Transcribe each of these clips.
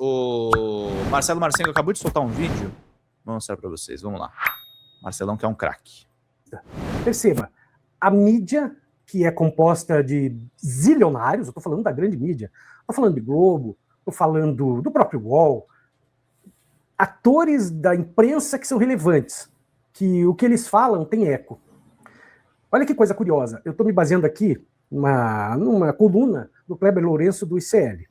O Marcelo Marcengo acabou de soltar um vídeo. Vou mostrar para vocês, vamos lá. Marcelão que é um craque. Perceba, a mídia, que é composta de zilionários, eu estou falando da grande mídia, estou falando de Globo, estou falando do próprio UOL, atores da imprensa que são relevantes, que o que eles falam tem eco. Olha que coisa curiosa, eu estou me baseando aqui numa coluna do Kleber Lourenço do ICL.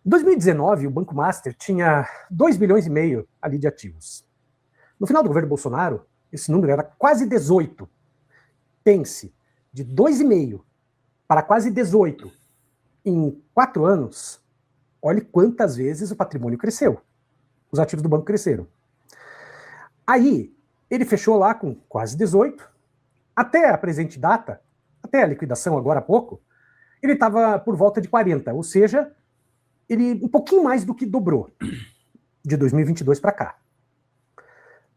Em 2019, o Banco Master tinha 2,5 bilhões ali de ativos. No final do governo Bolsonaro, esse número era quase 18. Pense, de 2,5 para quase 18 em 4 anos, olhe quantas vezes o patrimônio cresceu. Os ativos do banco cresceram. Aí, ele fechou lá com quase 18, até a presente data, até a liquidação agora há pouco, ele estava por volta de 40, ou seja, ele um pouquinho mais do que dobrou de 2022 para cá.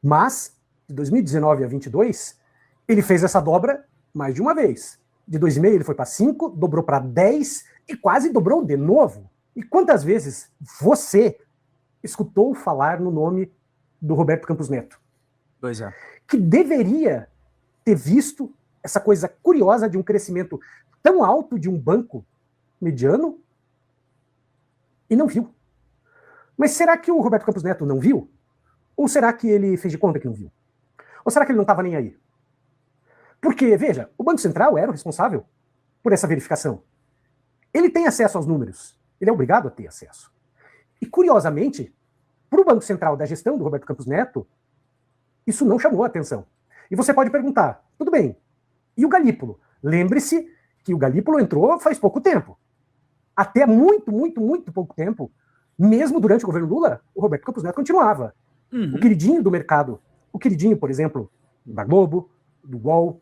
Mas, de 2019 a 2022, ele fez essa dobra mais de uma vez. De 2,5 ele foi para 5, dobrou para 10 e quase dobrou de novo. E quantas vezes você escutou falar no nome do Roberto Campos Neto? Pois é. Que deveria ter visto essa coisa curiosa de um crescimento tão alto de um banco mediano e não viu. Mas será que o Roberto Campos Neto não viu? Ou será que ele fez de conta que não viu? Ou será que ele não estava nem aí? Porque, veja, o Banco Central era o responsável por essa verificação. Ele tem acesso aos números. Ele é obrigado a ter acesso. E, curiosamente, para o Banco Central da gestão do Roberto Campos Neto, isso não chamou a atenção. E você pode perguntar, tudo bem, e o Galípolo? Lembre-se que o Galípolo entrou faz pouco tempo. Até muito pouco tempo, mesmo durante o governo Lula, o Roberto Campos Neto continuava. O queridinho do mercado. O queridinho, por exemplo, da Globo, do UOL.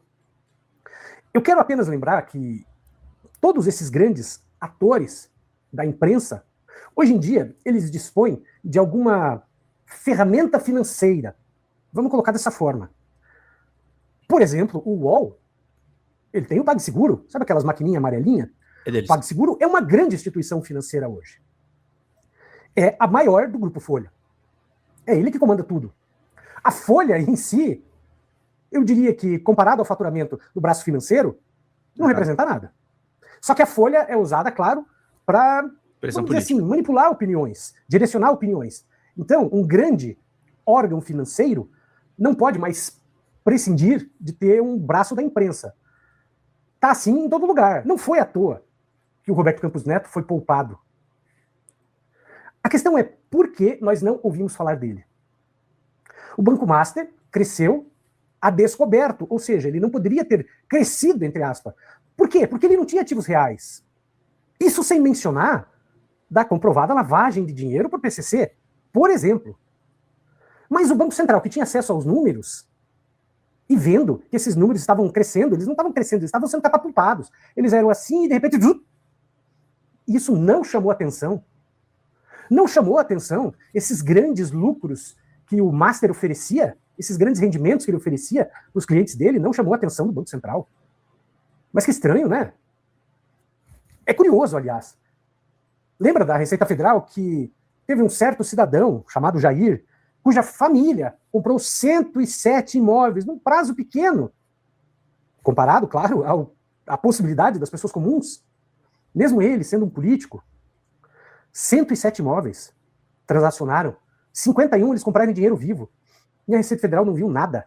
Eu quero apenas lembrar que todos esses grandes atores da imprensa, hoje em dia, eles dispõem de alguma ferramenta financeira. Vamos colocar dessa forma. Por exemplo, o UOL, ele tem o PagSeguro, sabe aquelas maquininhas amarelinhas? O PagSeguro é uma grande instituição financeira hoje. É a maior do Grupo Folha. É ele que comanda tudo. A Folha em si, eu diria que, comparado ao faturamento do braço financeiro, não representa nada. Só que a Folha é usada, claro, para, vamos dizer assim, manipular opiniões, direcionar opiniões. Então, um grande órgão financeiro não pode mais prescindir de ter um braço da imprensa. Tá assim em todo lugar. Não foi à toa que o Roberto Campos Neto foi poupado. A questão é por que nós não ouvimos falar dele. O Banco Master cresceu a descoberto, ou seja, ele não poderia ter crescido, entre aspas. Por quê? Porque ele não tinha ativos reais. Isso sem mencionar da comprovada lavagem de dinheiro por PCC, por exemplo. Mas o Banco Central, que tinha acesso aos números, e vendo que esses números estavam crescendo, eles não estavam crescendo, eles estavam sendo catapultados. Eles eram assim e de repente... Isso não chamou atenção. Não chamou atenção esses grandes lucros que o Master oferecia, esses grandes rendimentos que ele oferecia para os clientes dele, não chamou a atenção do Banco Central. Mas que estranho, né? É curioso, aliás. Lembra da Receita Federal que teve um certo cidadão, chamado Jair, cuja família comprou 107 imóveis num prazo pequeno, comparado, claro, à possibilidade das pessoas comuns, mesmo ele sendo um político. 107 imóveis transacionaram, 51 eles compraram em dinheiro vivo, e a Receita Federal não viu nada.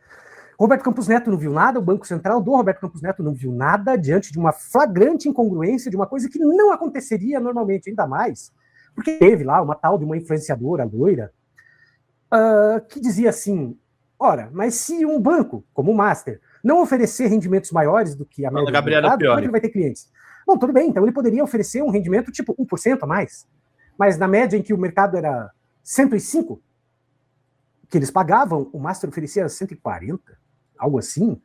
Roberto Campos Neto não viu nada, o Banco Central do Roberto Campos Neto não viu nada, diante de uma flagrante incongruência, de uma coisa que não aconteceria normalmente, ainda mais, porque teve lá uma tal de uma influenciadora loira, que dizia assim, ora, mas se um banco, como o Master, não oferecer rendimentos maiores do que a média do mercado, como é que ele vai ter clientes? Bom, tudo bem, então ele poderia oferecer um rendimento tipo 1% a mais, mas na média em que o mercado era 105, que eles pagavam, o Master oferecia 140, algo assim.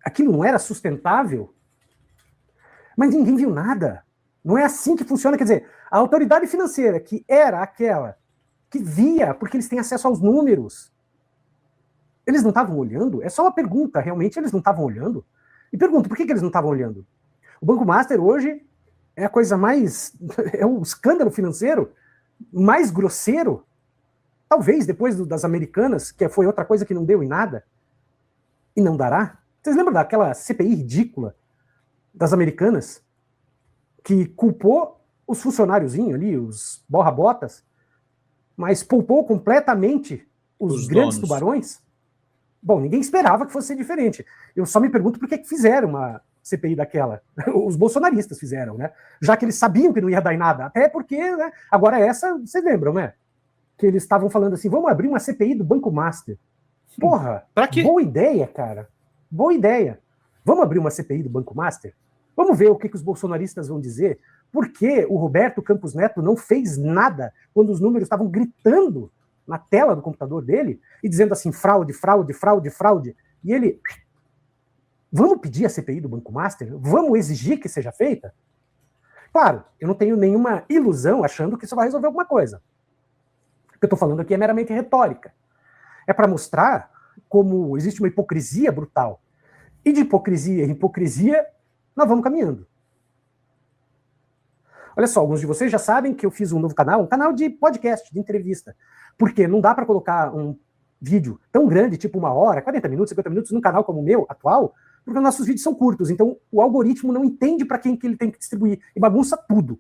Aquilo não era sustentável, mas ninguém viu nada. Não é assim que funciona, quer dizer, a autoridade financeira, que era aquela que via, porque eles têm acesso aos números, eles não estavam olhando? É só uma pergunta, realmente eles não estavam olhando? E pergunto, por que eles não estavam olhando? O Banco Master hoje é a coisa mais... é o escândalo financeiro mais grosseiro, talvez depois das Americanas, que foi outra coisa que não deu em nada, e não dará. Vocês lembram daquela CPI ridícula das Americanas, que culpou os funcionáriozinhos ali, os borra-botas, mas poupou completamente os grandes donos. Tubarões? Bom, ninguém esperava que fosse diferente. Eu só me pergunto por que fizeram uma CPI daquela. Os bolsonaristas fizeram, né? Já que eles sabiam que não ia dar em nada. Até porque, né? Agora essa, vocês lembram, né? Que eles estavam falando assim, vamos abrir uma CPI do Banco Master. Porra, Pra quê? boa ideia, cara. Boa ideia. Vamos abrir uma CPI do Banco Master? Vamos ver o que os bolsonaristas vão dizer. Por que o Roberto Campos Neto não fez nada quando os números estavam gritando na tela do computador dele e dizendo assim, fraude, fraude, fraude, fraude. E ele, vamos pedir a CPI do Banco Master? Vamos exigir que seja feita? Claro, eu não tenho nenhuma ilusão achando que isso vai resolver alguma coisa. O que eu estou falando aqui é meramente retórica. É para mostrar como existe uma hipocrisia brutal. E de hipocrisia em hipocrisia, nós vamos caminhando. Olha só, alguns de vocês já sabem que eu fiz um novo canal, um canal de podcast, de entrevista. Porque não dá para colocar um vídeo tão grande, tipo 1 hora, 40 minutos, 50 minutos, num canal como o meu, atual, porque os nossos vídeos são curtos. Então, o algoritmo não entende para quem que ele tem que distribuir e bagunça tudo.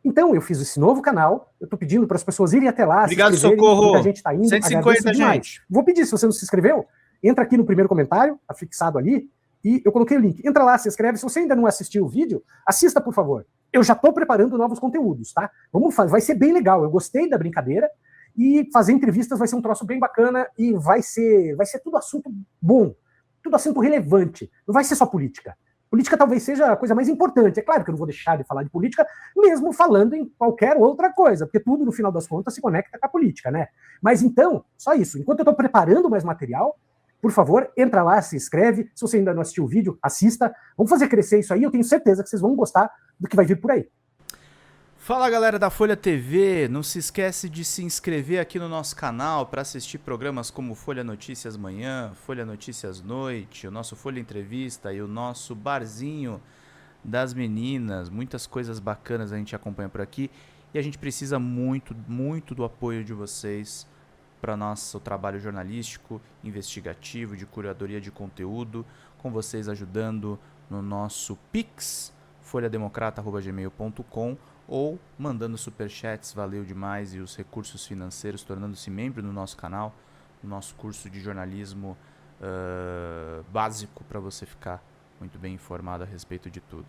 Então, eu fiz esse novo canal, eu tô pedindo para as pessoas irem até lá, Obrigado, se inscreverem, Socorro. muita gente tá indo, 150, gente. Vou pedir, se você não se inscreveu, entra aqui no primeiro comentário, tá fixado ali, e eu coloquei o link. Entra lá, se inscreve. Se você ainda não assistiu o vídeo, assista, por favor. Eu já tô preparando novos conteúdos, tá? Vamos fazer, vai ser bem legal. Eu gostei da brincadeira, e fazer entrevistas vai ser um troço bem bacana, e vai ser tudo assunto bom, tudo assunto relevante. Não vai ser só política. Política talvez seja a coisa mais importante. É claro que eu não vou deixar de falar de política, mesmo falando em qualquer outra coisa, porque tudo, no final das contas, se conecta com a política, né? Mas então, só isso. Enquanto eu estou preparando mais material, por favor, entra lá, se inscreve. Se você ainda não assistiu o vídeo, assista. Vamos fazer crescer isso aí. Eu tenho certeza que vocês vão gostar do que vai vir por aí. Fala, galera da Folha TV, não se esquece de se inscrever aqui no nosso canal para assistir programas como Folha Notícias Manhã, Folha Notícias Noite, o nosso Folha Entrevista e o nosso Barzinho das Meninas. Muitas coisas bacanas a gente acompanha por aqui e a gente precisa muito, muito do apoio de vocês para nosso trabalho jornalístico, investigativo, de curadoria de conteúdo, com vocês ajudando no nosso Pix, folhademocrata@gmail.com, ou mandando superchats, valeu demais, e os recursos financeiros, tornando-se membro do nosso canal, no nosso curso de jornalismo básico, para você ficar muito bem informado a respeito de tudo.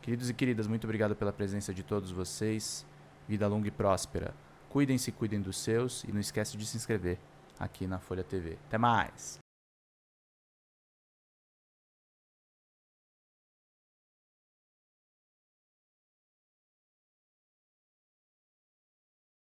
Queridos e queridas, muito obrigado pela presença de todos vocês, vida longa e próspera. Cuidem-se, cuidem dos seus, e não esquece de se inscrever aqui na Folha TV. Até mais!